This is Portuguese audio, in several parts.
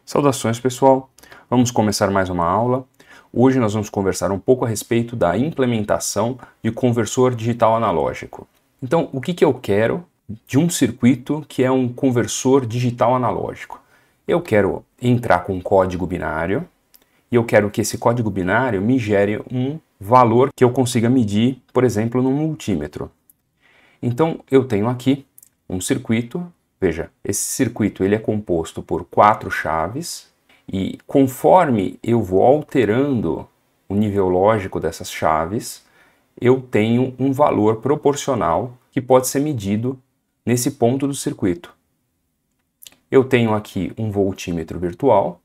Saudações, pessoal! Vamos começar mais uma aula. Hoje nós vamos conversar um pouco a respeito da implementação de conversor digital analógico. Então, o que eu quero de um circuito que é um conversor digital analógico? Eu quero entrar com um código binário e eu quero que esse código binário me gere um valor que eu consiga medir, por exemplo, num multímetro. Então, eu tenho aqui um circuito. Veja, esse circuito ele é composto por 4 chaves e conforme eu vou alterando o nível lógico dessas chaves, eu tenho um valor proporcional que pode ser medido nesse ponto do circuito. Eu tenho aqui um voltímetro virtual.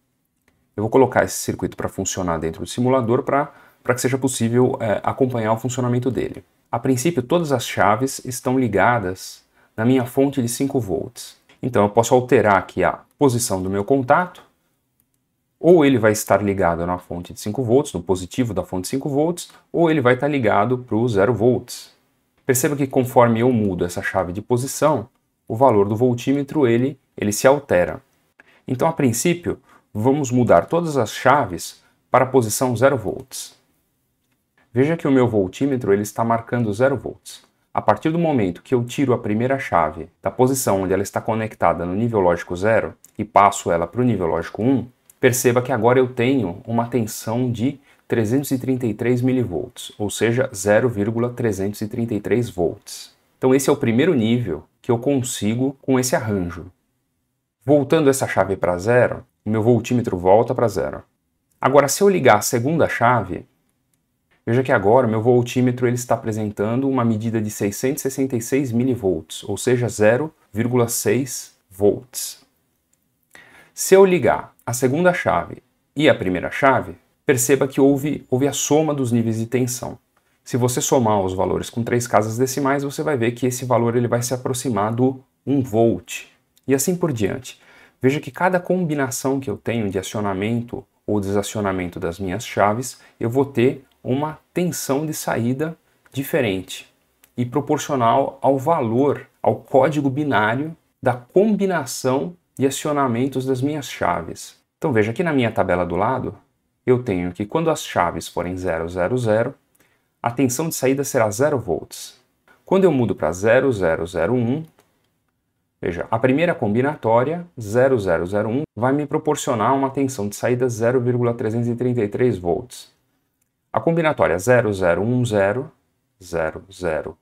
Eu vou colocar esse circuito para funcionar dentro do simulador para que seja possível acompanhar o funcionamento dele. A princípio, todas as chaves estão ligadas na minha fonte de 5 volts. Então eu posso alterar aqui a posição do meu contato, ou ele vai estar ligado na fonte de 5 volts, no positivo da fonte de 5 volts, ou ele vai estar ligado para o 0 volts. Perceba que conforme eu mudo essa chave de posição, o valor do voltímetro ele se altera. Então a princípio, vamos mudar todas as chaves para a posição 0 volts. Veja que o meu voltímetro ele está marcando 0 volts. A partir do momento que eu tiro a primeira chave da posição onde ela está conectada no nível lógico 0 e passo ela para o nível lógico 1, perceba que agora eu tenho uma tensão de 333 mV, ou seja, 0,333 volts. Então esse é o primeiro nível que eu consigo com esse arranjo. Voltando essa chave para 0, o meu voltímetro volta para 0. Agora, se eu ligar a segunda chave, veja que agora o meu voltímetro ele está apresentando uma medida de 666 mV, ou seja, 0,6 volts. Se eu ligar a segunda chave e a primeira chave, perceba que houve a soma dos níveis de tensão. Se você somar os valores com 3 casas decimais, você vai ver que esse valor ele vai se aproximar do 1 volt. E assim por diante. Veja que cada combinação que eu tenho de acionamento ou desacionamento das minhas chaves, eu vou ter uma tensão de saída diferente e proporcional ao valor, ao código binário da combinação de acionamentos das minhas chaves. Então veja aqui na minha tabela do lado, eu tenho que quando as chaves forem 0, 0, 0, a tensão de saída será 0 volts. Quando eu mudo para 0, 0, 0, 1, veja, a primeira combinatória, 0001, vai me proporcionar uma tensão de saída 0,333 volts. A combinatória 0010, 0010,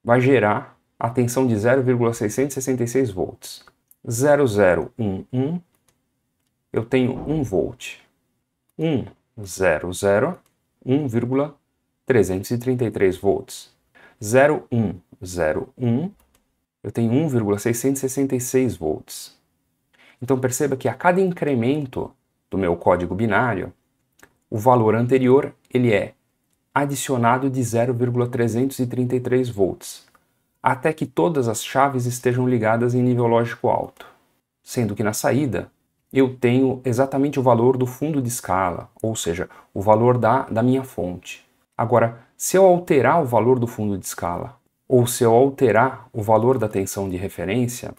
vai gerar a tensão de 0,666 volts. 0011, eu tenho 1 volt. 100, 1,333 volts. 0101, eu tenho 1,666 volts. Então perceba que a cada incremento do meu código binário, o valor anterior ele é adicionado de 0,333 volts, até que todas as chaves estejam ligadas em nível lógico alto, sendo que na saída eu tenho exatamente o valor do fundo de escala, ou seja, o valor da minha fonte. Agora, se eu alterar o valor do fundo de escala, ou se eu alterar o valor da tensão de referência,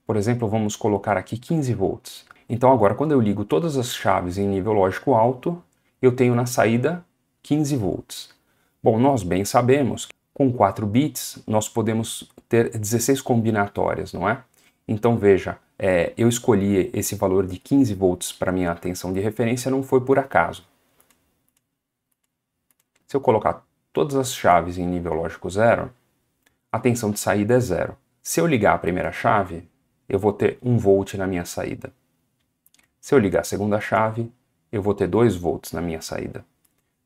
por exemplo, vamos colocar aqui 15 volts. Então agora, quando eu ligo todas as chaves em nível lógico alto, eu tenho na saída 15 volts. Bom, nós bem sabemos que com 4 bits nós podemos ter 16 combinatórias, não é? Então veja, eu escolhi esse valor de 15 volts para minha tensão de referência, não foi por acaso. Se eu colocar todas as chaves em nível lógico 0, a tensão de saída é 0. Se eu ligar a primeira chave, eu vou ter 1 volt na minha saída. Se eu ligar a segunda chave, eu vou ter 2 volts na minha saída.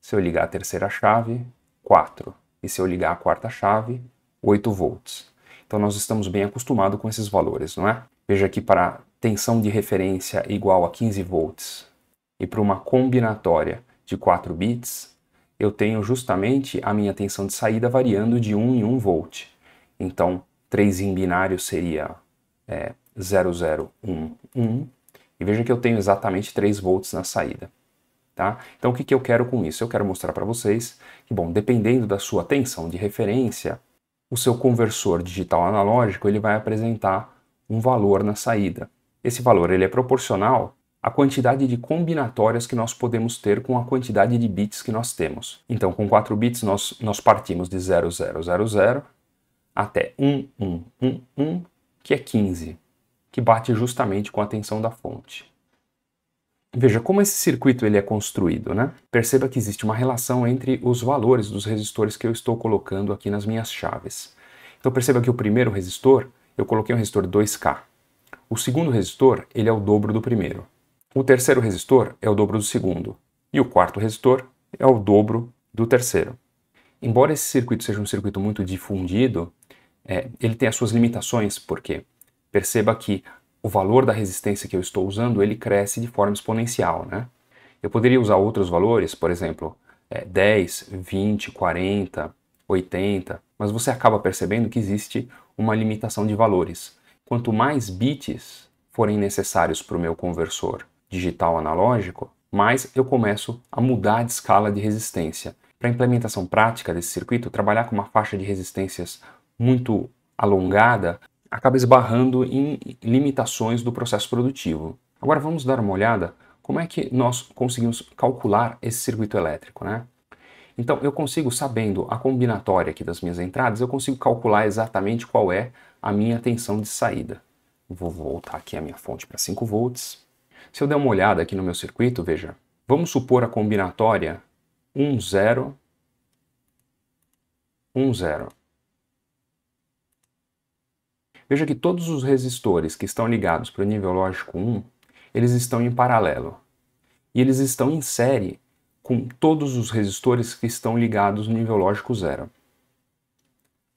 Se eu ligar a terceira chave, 4. E se eu ligar a quarta chave, 8 volts. Então nós estamos bem acostumados com esses valores, não é? Veja que para tensão de referência igual a 15 volts e para uma combinatória de 4 bits, eu tenho justamente a minha tensão de saída variando de 1 em 1 volt. Então, 3 em binário seria 0011, e veja que eu tenho exatamente 3 volts na saída. Tá? Então o que eu quero com isso? Eu quero mostrar para vocês que, bom, dependendo da sua tensão de referência, o seu conversor digital analógico ele vai apresentar um valor na saída. Esse valor ele é proporcional à quantidade de combinatórias que nós podemos ter com a quantidade de bits que nós temos. Então, com 4 bits, nós partimos de 0000 até 1111, que é 15, que bate justamente com a tensão da fonte. Veja como esse circuito ele é construído, né? Perceba que existe uma relação entre os valores dos resistores que eu estou colocando aqui nas minhas chaves. Então perceba que o primeiro resistor, eu coloquei um resistor 2K. O segundo resistor, ele é o dobro do primeiro. O terceiro resistor é o dobro do segundo. E o quarto resistor é o dobro do terceiro. Embora esse circuito seja um circuito muito difundido, ele tem as suas limitações, porque perceba que o valor da resistência que eu estou usando, ele cresce de forma exponencial, né? Eu poderia usar outros valores, por exemplo, 10, 20, 40, 80, mas você acaba percebendo que existe uma limitação de valores. Quanto mais bits forem necessários para o meu conversor digital analógico, mais eu começo a mudar de escala de resistência. Para a implementação prática desse circuito, trabalhar com uma faixa de resistências muito alongada acaba esbarrando em limitações do processo produtivo. Agora vamos dar uma olhada como é que nós conseguimos calcular esse circuito elétrico, né? Então eu consigo, sabendo a combinatória aqui das minhas entradas, eu consigo calcular exatamente qual é a minha tensão de saída. Vou voltar aqui a minha fonte para 5 volts. Se eu der uma olhada aqui no meu circuito, veja, vamos supor a combinatória 10, 10. Veja que todos os resistores que estão ligados para o nível lógico 1, eles estão em paralelo. E eles estão em série com todos os resistores que estão ligados no nível lógico 0.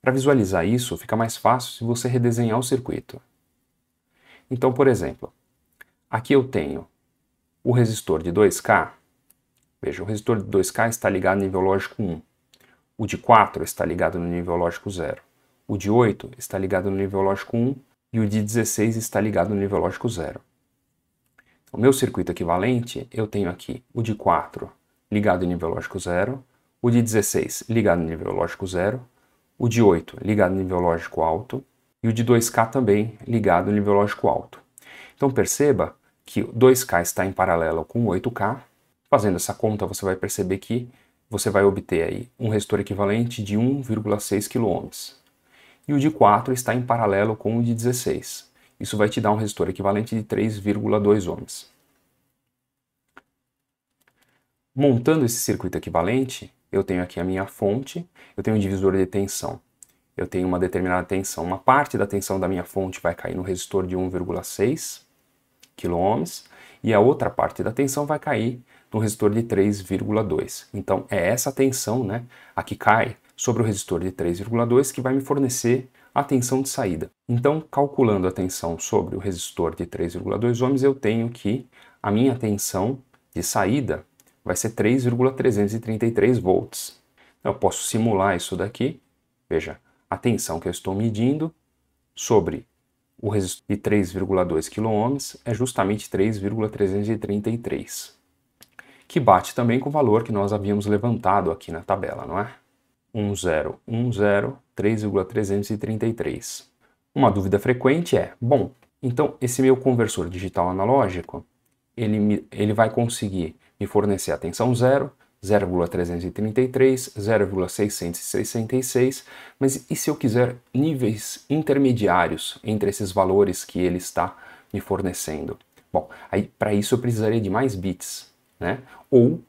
Para visualizar isso, fica mais fácil se você redesenhar o circuito. Então, por exemplo, aqui eu tenho o resistor de 2K. Veja, o resistor de 2K está ligado no nível lógico 1. O de 4 está ligado no nível lógico 0. O de 8 está ligado no nível lógico 1 e o de 16 está ligado no nível lógico 0. O meu circuito equivalente, eu tenho aqui o de 4 ligado no nível lógico 0, o de 16 ligado no nível lógico 0, o de 8 ligado no nível lógico alto e o de 2K também ligado no nível lógico alto. Então perceba que o 2K está em paralelo com o 8K. Fazendo essa conta, você vai perceber que você vai obter aí um resistor equivalente de 1,6 kΩ. E o de 4 está em paralelo com o de 16. Isso vai te dar um resistor equivalente de 3,2 ohms. Montando esse circuito equivalente, eu tenho aqui a minha fonte, eu tenho um divisor de tensão. Eu tenho uma determinada tensão. Uma parte da tensão da minha fonte vai cair no resistor de 1,6 kΩ e a outra parte da tensão vai cair no resistor de 3,2. Então é essa tensão, né, a que cai sobre o resistor de 3,2 que vai me fornecer a tensão de saída. Então, calculando a tensão sobre o resistor de 3,2 ohms, eu tenho que a minha tensão de saída vai ser 3,333 volts. Então, eu posso simular isso daqui. Veja, a tensão que eu estou medindo sobre o resistor de 3,2 kΩ é justamente 3,333, que bate também com o valor que nós havíamos levantado aqui na tabela, não é? 1010, 3,333. Uma dúvida frequente é, bom, então esse meu conversor digital analógico, ele vai conseguir me fornecer a tensão 0, 0,333, 0,666, mas e se eu quiser níveis intermediários entre esses valores que ele está me fornecendo? Bom, aí para isso eu precisaria de mais bits, né? Ou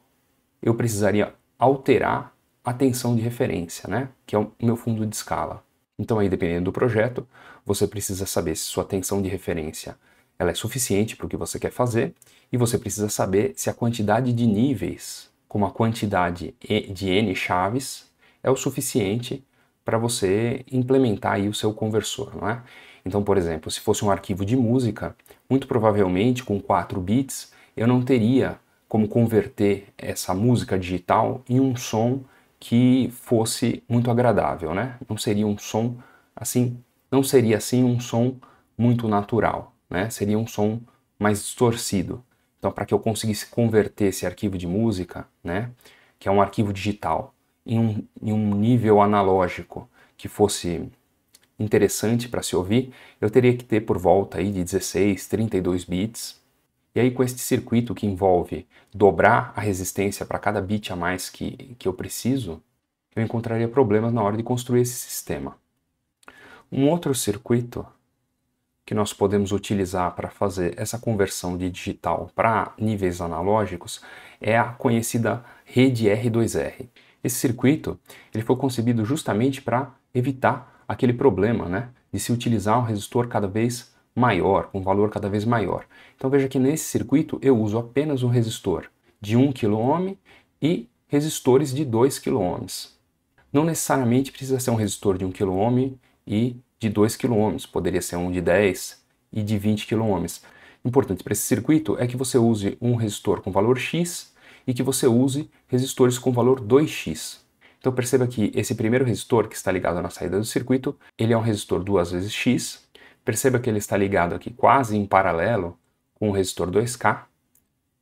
eu precisaria alterar a tensão de referência, né? Que é o meu fundo de escala. Então aí, dependendo do projeto, você precisa saber se sua tensão de referência ela é suficiente para o que você quer fazer e você precisa saber se a quantidade de níveis, como a quantidade de N chaves, é o suficiente para você implementar aí o seu conversor, não é? Então, por exemplo, se fosse um arquivo de música, muito provavelmente com 4 bits, eu não teria como converter essa música digital em um som que fosse muito agradável, né? Não seria um som assim, não seria assim um som muito natural, né? Seria um som mais distorcido. Então, para que eu conseguisse converter esse arquivo de música, né, que é um arquivo digital, em um nível analógico que fosse interessante para se ouvir, eu teria que ter por volta aí de 16, 32 bits. E aí com este circuito que envolve dobrar a resistência para cada bit a mais que eu preciso, eu encontraria problemas na hora de construir esse sistema. Um outro circuito que nós podemos utilizar para fazer essa conversão de digital para níveis analógicos é a conhecida rede R2R. Esse circuito ele foi concebido justamente para evitar aquele problema, né, de se utilizar um resistor cada vez maior, com um valor cada vez maior. Então veja que nesse circuito eu uso apenas um resistor de 1 kΩ e resistores de 2 kΩ. Não necessariamente precisa ser um resistor de 1 kΩ e de 2 kΩ, poderia ser um de 10 e de 20 kΩ. Importante para esse circuito é que você use um resistor com valor X e que você use resistores com valor 2x. Então perceba que esse primeiro resistor que está ligado na saída do circuito, ele é um resistor 2 vezes X. Perceba que ele está ligado aqui quase em paralelo com o resistor 2K.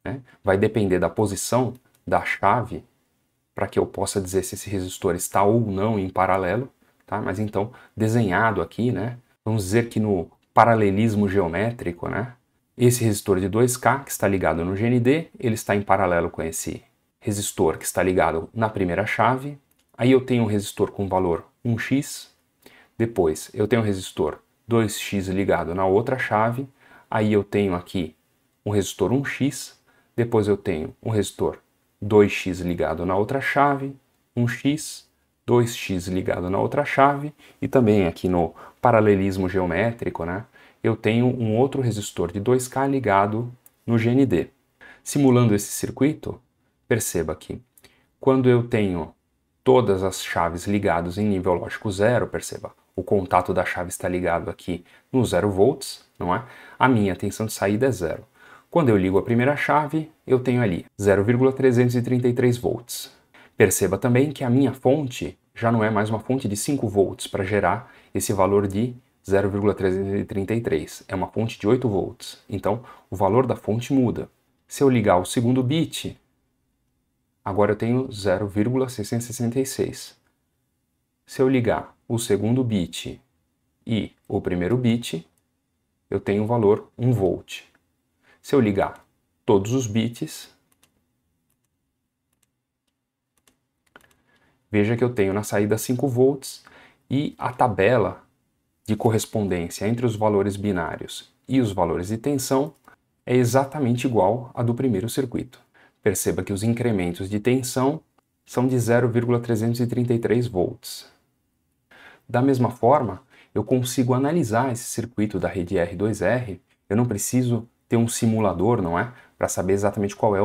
Né? Vai depender da posição da chave para que eu possa dizer se esse resistor está ou não em paralelo. Tá? Mas então, desenhado aqui, né? Vamos dizer que no paralelismo geométrico, né? Esse resistor de 2K que está ligado no GND, ele está em paralelo com esse resistor que está ligado na primeira chave. Aí eu tenho um resistor com valor 1x, depois eu tenho um resistor 2x ligado na outra chave, aí eu tenho aqui um resistor 1x, depois eu tenho um resistor 2x ligado na outra chave, 1x, 2x ligado na outra chave, e também aqui no paralelismo geométrico, né, eu tenho um outro resistor de 2K ligado no GND. Simulando esse circuito, perceba que quando eu tenho todas as chaves ligadas em nível lógico zero, perceba, o contato da chave está ligado aqui no 0 volts, não é? A minha tensão de saída é zero. Quando eu ligo a primeira chave, eu tenho ali 0,333 volts. Perceba também que a minha fonte já não é mais uma fonte de 5 volts para gerar esse valor de 0,333. É uma fonte de 8 volts. Então, o valor da fonte muda. Se eu ligar o segundo bit, agora eu tenho 0,666. Se eu ligar o segundo bit e o primeiro bit, eu tenho o valor 1 volt. Se eu ligar todos os bits, veja que eu tenho na saída 5 volts e a tabela de correspondência entre os valores binários e os valores de tensão é exatamente igual à do primeiro circuito. Perceba que os incrementos de tensão são de 0,333 volts. Da mesma forma, eu consigo analisar esse circuito da rede R2R, eu não preciso ter um simulador, não é? Para saber exatamente qual é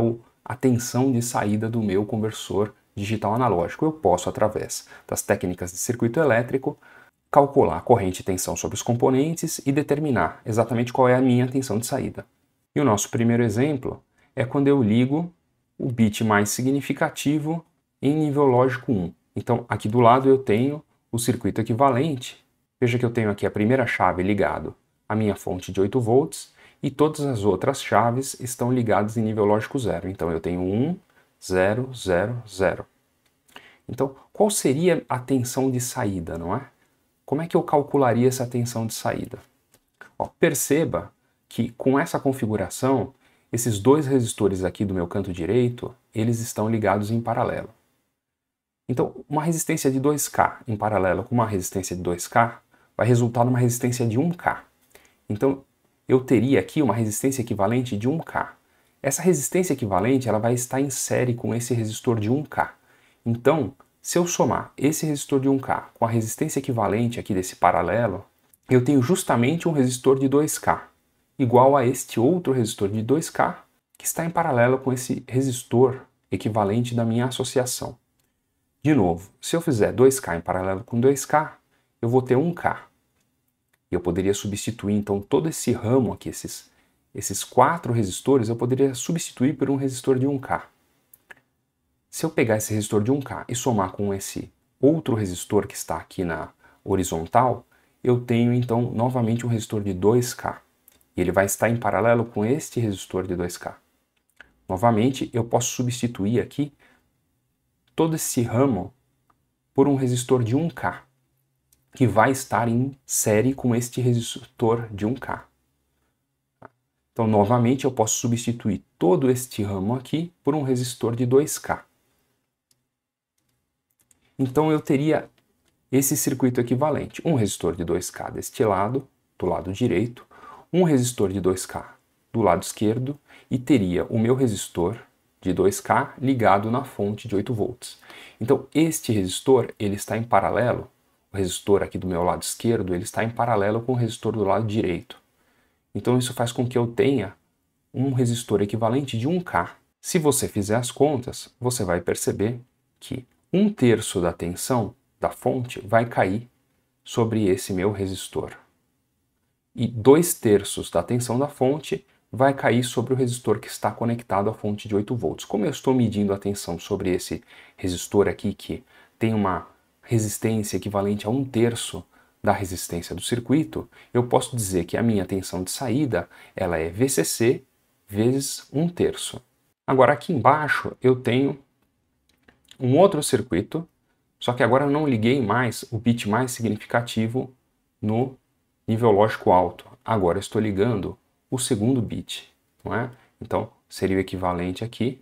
a tensão de saída do meu conversor digital analógico. Eu posso, através das técnicas de circuito elétrico, calcular a corrente e tensão sobre os componentes e determinar exatamente qual é a minha tensão de saída. E o nosso primeiro exemplo é quando eu ligo o bit mais significativo em nível lógico 1. Então, aqui do lado eu tenho o circuito equivalente. Veja que eu tenho aqui a primeira chave ligado à minha fonte de 8 volts e todas as outras chaves estão ligadas em nível lógico 0. Então eu tenho 1, 0, 0, 0. Então, qual seria a tensão de saída, não é? Como é que eu calcularia essa tensão de saída? Ó, perceba que com essa configuração, esses dois resistores aqui do meu canto direito, eles estão ligados em paralelo. Então, uma resistência de 2K em paralelo com uma resistência de 2K vai resultar numa resistência de 1K. Então, eu teria aqui uma resistência equivalente de 1K. Essa resistência equivalente ela vai estar em série com esse resistor de 1K. Então, se eu somar esse resistor de 1K com a resistência equivalente aqui desse paralelo, eu tenho justamente um resistor de 2K, igual a este outro resistor de 2K, que está em paralelo com esse resistor equivalente da minha associação. De novo, se eu fizer 2K em paralelo com 2K, eu vou ter 1K. Eu poderia substituir, então, todo esse ramo aqui, esses 4 resistores, eu poderia substituir por um resistor de 1K. Se eu pegar esse resistor de 1K e somar com esse outro resistor que está aqui na horizontal, eu tenho, então, novamente um resistor de 2K. E ele vai estar em paralelo com este resistor de 2K. Novamente, eu posso substituir aqui todo esse ramo por um resistor de 1K. que vai estar em série com este resistor de 1K. Então, novamente, eu posso substituir todo este ramo aqui por um resistor de 2K. Então, eu teria esse circuito equivalente. Um resistor de 2K deste lado, do lado direito, um resistor de 2K do lado esquerdo, e teria o meu resistor de 2K ligado na fonte de 8 volts. Então, este resistor, ele está em paralelo, o resistor aqui do meu lado esquerdo, ele está em paralelo com o resistor do lado direito. Então, isso faz com que eu tenha um resistor equivalente de 1K. Se você fizer as contas, você vai perceber que 1/3 da tensão da fonte vai cair sobre esse meu resistor. E 2/3 da tensão da fonte vai cair sobre o resistor que está conectado à fonte de 8 volts. Como eu estou medindo a tensão sobre esse resistor aqui, que tem uma resistência equivalente a 1/3 da resistência do circuito, eu posso dizer que a minha tensão de saída ela é VCC vezes 1/3. Agora aqui embaixo eu tenho um outro circuito, só que agora eu não liguei mais o bit mais significativo no nível lógico alto. Agora eu estou ligando o segundo bit, não é? Então seria o equivalente aqui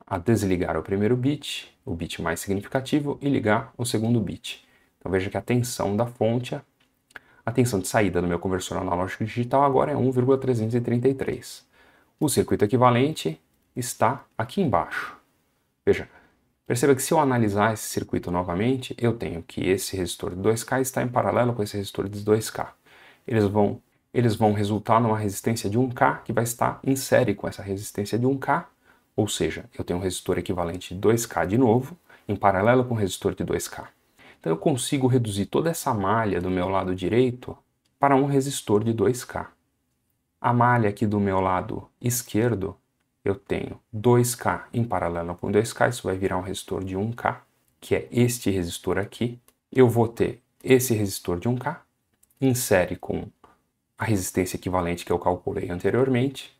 a desligar o primeiro bit, o bit mais significativo, e ligar o segundo bit. Então veja que a tensão da fonte, a tensão de saída do meu conversor analógico digital agora é 1,333. O circuito equivalente está aqui embaixo. Veja, perceba que se eu analisar esse circuito novamente, eu tenho que esse resistor de 2K está em paralelo com esse resistor de 2K. Eles vão resultar numa resistência de 1K que vai estar em série com essa resistência de 1K, ou seja, eu tenho um resistor equivalente de 2K de novo, em paralelo com o resistor de 2K. Então eu consigo reduzir toda essa malha do meu lado direito para um resistor de 2K. A malha aqui do meu lado esquerdo, eu tenho 2K em paralelo com 2K, isso vai virar um resistor de 1K, que é este resistor aqui. Eu vou ter esse resistor de 1K, em série com a resistência equivalente que eu calculei anteriormente.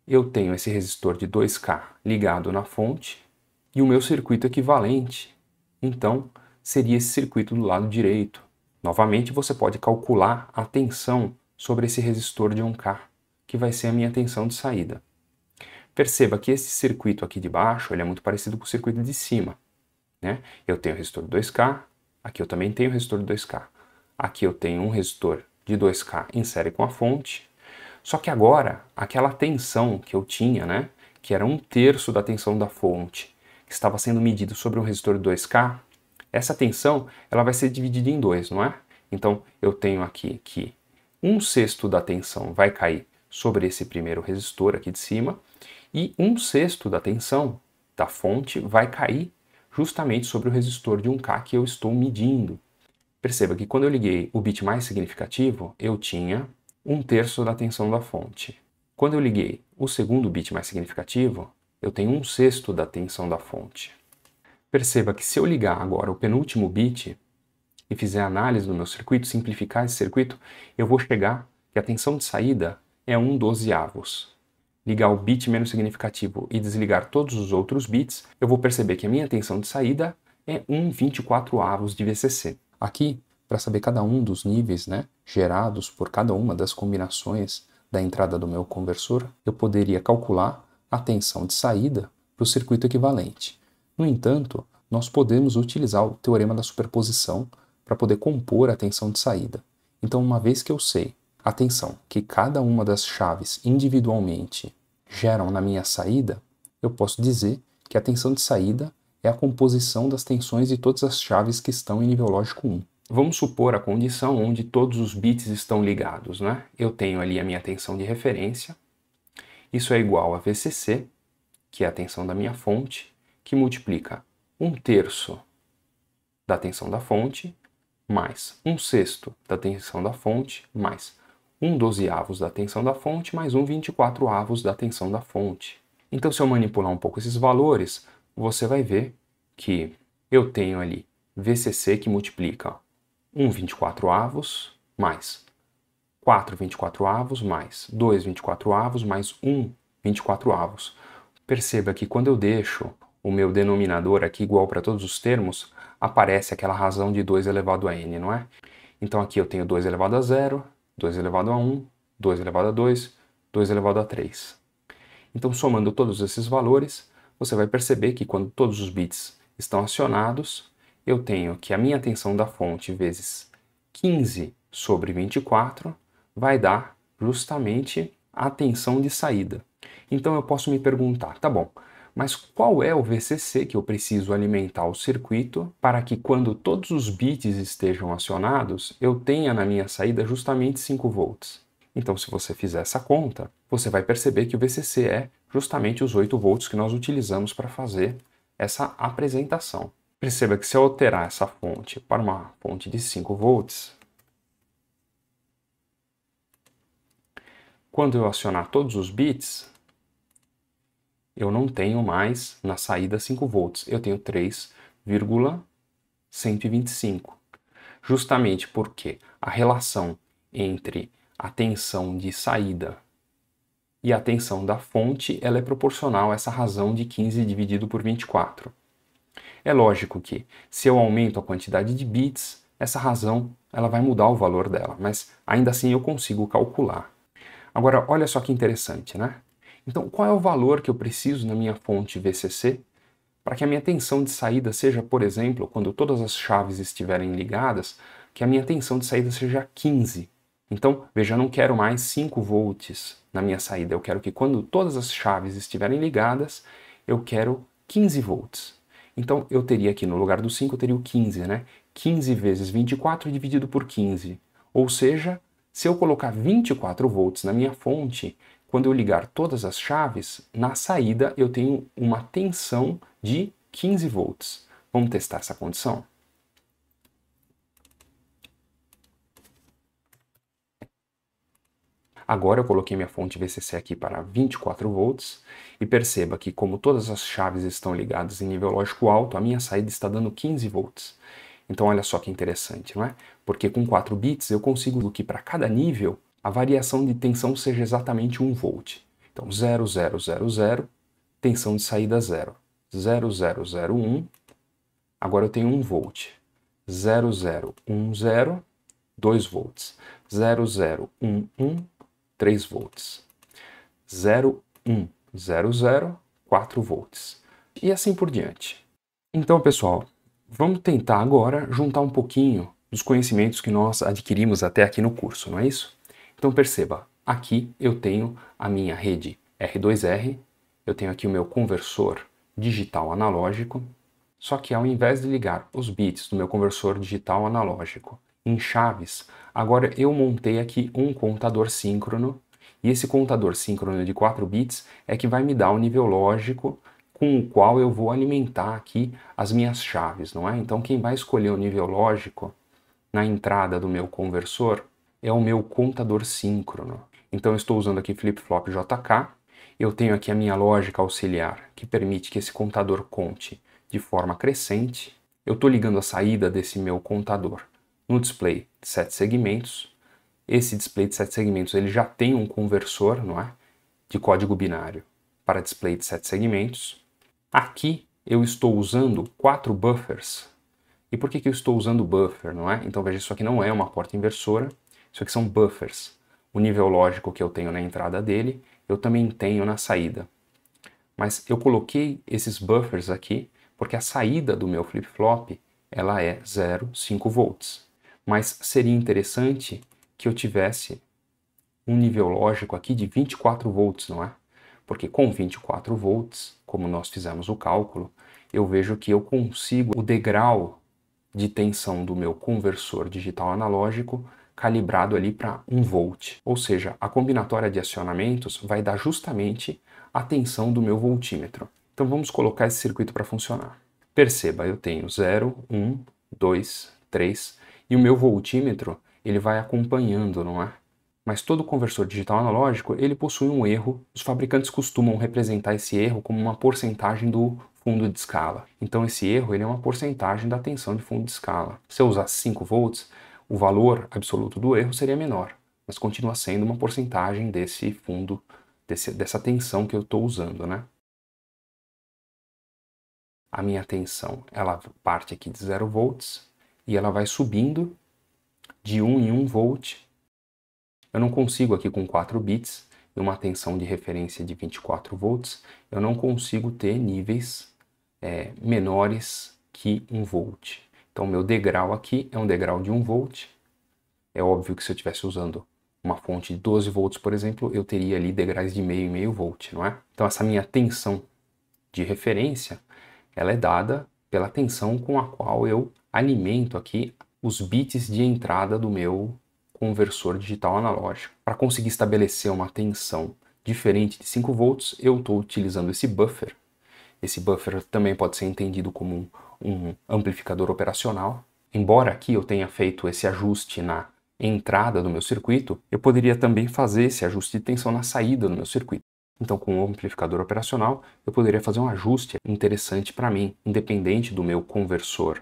Eu tenho esse resistor de 2K ligado na fonte, e o meu circuito equivalente, então, seria esse circuito do lado direito. Novamente, você pode calcular a tensão sobre esse resistor de 1K, que vai ser a minha tensão de saída. Perceba que esse circuito aqui de baixo ele é muito parecido com o circuito de cima, né? Eu tenho o resistor de 2K, aqui eu também tenho o resistor de 2K. Aqui eu tenho um resistor de 2K em série com a fonte. Só que agora, aquela tensão que eu tinha, né, que era 1/3 da tensão da fonte, que estava sendo medida sobre um resistor de 2K, essa tensão ela vai ser dividida em dois, não é? Então eu tenho aqui que 1/6 da tensão vai cair sobre esse primeiro resistor aqui de cima, e 1/6 da tensão da fonte vai cair justamente sobre o resistor de 1K que eu estou medindo. Perceba que quando eu liguei o bit mais significativo, eu tinha 1/3 da tensão da fonte. Quando eu liguei o segundo bit mais significativo, eu tenho 1/6 da tensão da fonte. Perceba que se eu ligar agora o penúltimo bit e fizer a análise do meu circuito, simplificar esse circuito, eu vou chegar que a tensão de saída é 1/12. Ligar o bit menos significativo e desligar todos os outros bits, eu vou perceber que a minha tensão de saída é 1/24 de VCC. Aqui, para saber cada um dos níveis, né, gerados por cada uma das combinações da entrada do meu conversor, eu poderia calcular a tensão de saída para o circuito equivalente. No entanto, nós podemos utilizar o teorema da superposição para poder compor a tensão de saída. Então, uma vez que eu sei a tensão que cada uma das chaves individualmente geram na minha saída, eu posso dizer que a tensão de saída é a composição das tensões de todas as chaves que estão em nível lógico 1. Vamos supor a condição onde todos os bits estão ligados, né? Eu tenho ali a minha tensão de referência, isso é igual a VCC, que é a tensão da minha fonte, que multiplica 1/3 da tensão da fonte, mais 1/6 da tensão da fonte, mais 1/12 da tensão da fonte, mais 1/24 da tensão da fonte. Então, se eu manipular um pouco esses valores, você vai ver que eu tenho ali VCC que multiplica 1/24 mais 4/24 mais 2/24 mais 1/24. Perceba que quando eu deixo o meu denominador aqui igual para todos os termos, aparece aquela razão de 2 elevado a n, não é? Então aqui eu tenho 2 elevado a 0, 2 elevado a 1, 2 elevado a 2, 2 elevado a 3. Então, somando todos esses valores, você vai perceber que quando todos os bits estão acionados, eu tenho que a minha tensão da fonte vezes 15 sobre 24 vai dar justamente a tensão de saída. Então eu posso me perguntar, tá bom, mas qual é o VCC que eu preciso alimentar o circuito para que quando todos os bits estejam acionados, eu tenha na minha saída justamente 5 volts? Então, se você fizer essa conta, você vai perceber que o VCC é justamente os 8 volts que nós utilizamos para fazer essa apresentação. Perceba que se eu alterar essa fonte para uma fonte de 5 volts, quando eu acionar todos os bits, eu não tenho mais na saída 5 volts, eu tenho 3,125. Justamente porque a relação entre a tensão de saída e a tensão da fonte ela é proporcional a essa razão de 15 dividido por 24. É lógico que, se eu aumento a quantidade de bits, essa razão ela vai mudar o valor dela, mas ainda assim eu consigo calcular. Agora, olha só que interessante, né? Então, qual é o valor que eu preciso na minha fonte VCC para que a minha tensão de saída seja, por exemplo, quando todas as chaves estiverem ligadas, que a minha tensão de saída seja 15? Então, veja, eu não quero mais 5 volts na minha saída, eu quero que quando todas as chaves estiverem ligadas, eu quero 15 volts. Então, eu teria aqui no lugar do 5, eu teria o 15, né? 15 vezes 24 dividido por 15. Ou seja, se eu colocar 24 volts na minha fonte, quando eu ligar todas as chaves, na saída eu tenho uma tensão de 15 volts. Vamos testar essa condição? Agora eu coloquei minha fonte VCC aqui para 24 volts e perceba que como todas as chaves estão ligadas em nível lógico alto, a minha saída está dando 15 volts. Então olha só que interessante, não é? Porque com 4 bits eu consigo que para cada nível a variação de tensão seja exatamente 1 volt. Então 0000, tensão de saída 0. 0001, agora eu tenho 1 volt. 0010, 2 volts. 0011, 3 volts. 0100, 4 volts. E assim por diante. Então, pessoal, vamos tentar agora juntar um pouquinho dos conhecimentos que nós adquirimos até aqui no curso, não é isso? Então perceba, aqui eu tenho a minha rede R2R, eu tenho aqui o meu conversor digital analógico, só que ao invés de ligar os bits do meu conversor digital analógico em chaves, agora eu montei aqui um contador síncrono, e esse contador síncrono de 4 bits é que vai me dar o nível lógico com o qual eu vou alimentar aqui as minhas chaves, não é? Então quem vai escolher o nível lógico na entrada do meu conversor é o meu contador síncrono. Então eu estou usando aqui flip-flop JK, eu tenho aqui a minha lógica auxiliar, que permite que esse contador conte de forma crescente. Eu estou ligando a saída desse meu contador no display de 7 segmentos. Esse display de 7 segmentos ele já tem um conversor, não é? De código binário para display de 7 segmentos. Aqui eu estou usando 4 buffers. E por que eu estou usando buffer, não é? Então veja, isso aqui não é uma porta inversora, isso aqui são buffers. O nível lógico que eu tenho na entrada dele, eu também tenho na saída. Mas eu coloquei esses buffers aqui porque a saída do meu flip-flop ela é 0,5 volts. Mas seria interessante que eu tivesse um nível lógico aqui de 24 volts, não é? Porque com 24 volts, como nós fizemos o cálculo, eu vejo que eu consigo o degrau de tensão do meu conversor digital analógico calibrado ali para 1 volt. Ou seja, a combinatória de acionamentos vai dar justamente a tensão do meu voltímetro. Então vamos colocar esse circuito para funcionar. Perceba, eu tenho 0, 1, 2, 3 e o meu voltímetro ele vai acompanhando, não é? Mas todo conversor digital analógico ele possui um erro. Os fabricantes costumam representar esse erro como uma porcentagem do fundo de escala. Então esse erro ele é uma porcentagem da tensão de fundo de escala. Se eu usasse 5 volts, o valor absoluto do erro seria menor, mas continua sendo uma porcentagem desse fundo, dessa tensão que eu estou usando, né? a minha tensão, ela parte aqui de 0 volts e ela vai subindo de 1 em 1 volt. Eu não consigo aqui com 4 bits e uma tensão de referência de 24 volts, eu não consigo ter níveis menores que 1 volt. Então, meu degrau aqui é um degrau de 1 volt. É óbvio que se eu estivesse usando uma fonte de 12 volts, por exemplo, eu teria ali degraus de meio e meio volt, não é? Então, essa minha tensão de referência, ela é dada pela tensão com a qual eu alimento aqui os bits de entrada do meu conversor digital analógico. Para conseguir estabelecer uma tensão diferente de 5 volts, eu estou utilizando esse buffer. Esse buffer também pode ser entendido como um amplificador operacional. Embora aqui eu tenha feito esse ajuste na entrada do meu circuito, eu poderia também fazer esse ajuste de tensão na saída do meu circuito. Então, com o amplificador operacional, eu poderia fazer um ajuste interessante para mim, independente do meu conversor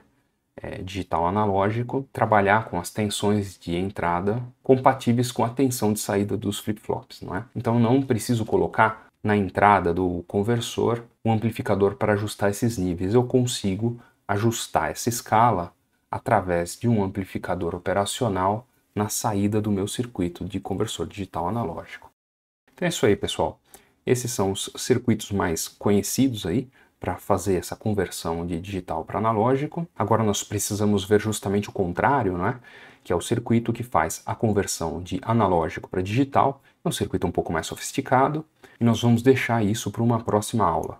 digital analógico, trabalhar com as tensões de entrada compatíveis com a tensão de saída dos flip-flops, não é? Então, não preciso colocar na entrada do conversor um amplificador para ajustar esses níveis. Eu consigo ajustar essa escala através de um amplificador operacional na saída do meu circuito de conversor digital analógico. Então é isso aí, pessoal. Esses são os circuitos mais conhecidos aí para fazer essa conversão de digital para analógico. Agora nós precisamos ver justamente o contrário, não é? Que é o circuito que faz a conversão de analógico para digital. É um circuito um pouco mais sofisticado e nós vamos deixar isso para uma próxima aula.